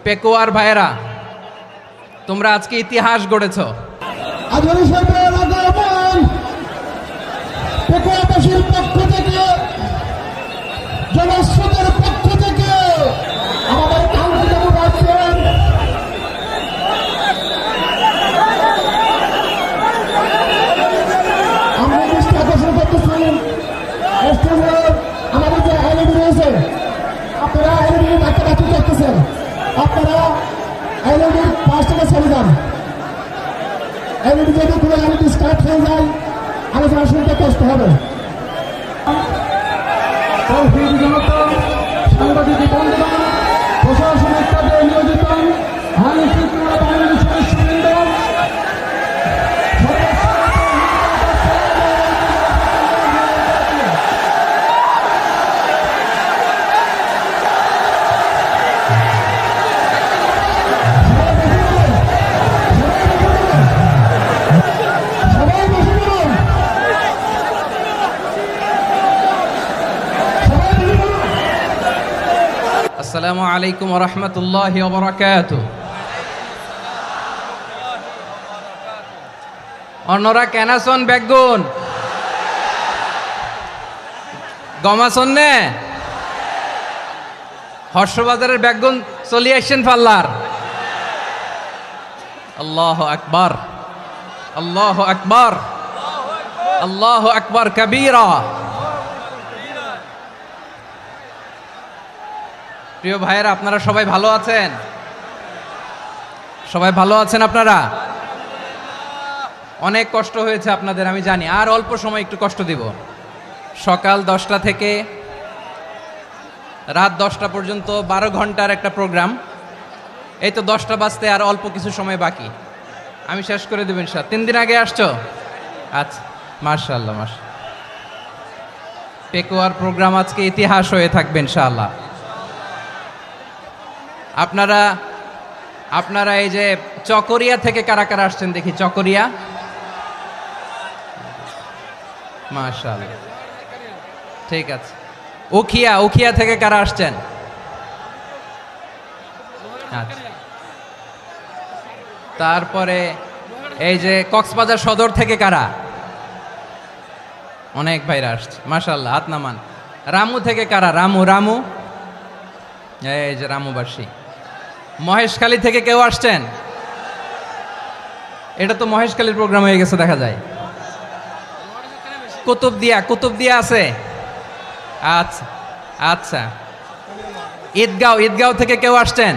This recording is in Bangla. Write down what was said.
পেকুয়ার ভাইয়েরা, তোমরা আজকে ইতিহাস গড়েছ। পেকুয়াবাসীর পক্ষ থেকে, জনস্রোতের পক্ষ থেকে আমাদের কাঙ্ক্ষিত আছেন আমরা দৃষ্টি আকর্ষণ করতেছি। আমাদের যে এলইডি রয়েছে, আপনারা এলইডি ডাকাডাকি করতেছেন, আপনারা এলইডির পাশ থেকে চলে যান। এলইডি যদি কোনো এলইডি স্টার্ট হয়ে যায়, আলোচনা শুনতে কষ্ট হবে। সাংবাদিক বন্ধুগণ, প্রশাসনিক কাজে নিয়োজিত আইন শৃঙ্খলা বাহিনীর সদস্যবৃন্দ, আসসালামু আলাইকুম ওয়া রাহমাতুল্লাহি ওয়া বারাকাতুহু। অন্যরা কেনাসন বেগুন গমাসন নে হর্ষবাজারের বেগুন চলি আসছেন পাল্লার। আল্লাহু আকবার, আল্লাহু আকবার, আল্লাহু আকবার কবীরা। প্রিয় ভাইয়েরা, আপনারা সবাই ভালো আছেন? সবাই ভালো আছেন? আপনারা অনেক কষ্ট হয়েছে আপনাদের, আমি জানি। আর অল্প সময় একটু কষ্ট দিব। সকাল 10টা থেকে রাত 10টা পর্যন্ত 12 ঘন্টার একটা প্রোগ্রাম। এই তো 10টা বাজতে আর অল্প কিছু সময় বাকি, আমি শেষ করে দেব ইনশাআল্লাহ। 3 দিন আগে আসছো? আচ্ছা, মাশাআল্লাহ মাশাআল্লাহ। পেকুয়ার প্রোগ্রাম আজকে ইতিহাস হয়ে থাকবে ইনশাআল্লাহ। আপনারা এই যে চকরিয়া থেকে কারা কারা আসছেন দেখি? চকরিয়া, মাশাআল্লাহ, ঠিক আছে। উখিয়া থেকে কারা আসছেন? আচ্ছা। তারপরে এই যে কক্সবাজার সদর থেকে কারা? অনেক ভাইরা আসছে, মাশাআল্লাহ, হাত নামান। রামু থেকে কারা? রামু, এই যে রামুবাসী। মহেশখালী থেকে কেউ আসছেন? এটা তো মহেশখালীর প্রোগ্রাম হয়ে গেছে দেখা যায়। কুতুবদিয়া আছে? আচ্ছা আচ্ছা। ঈদগাঁও থেকে কেউ আসছেন?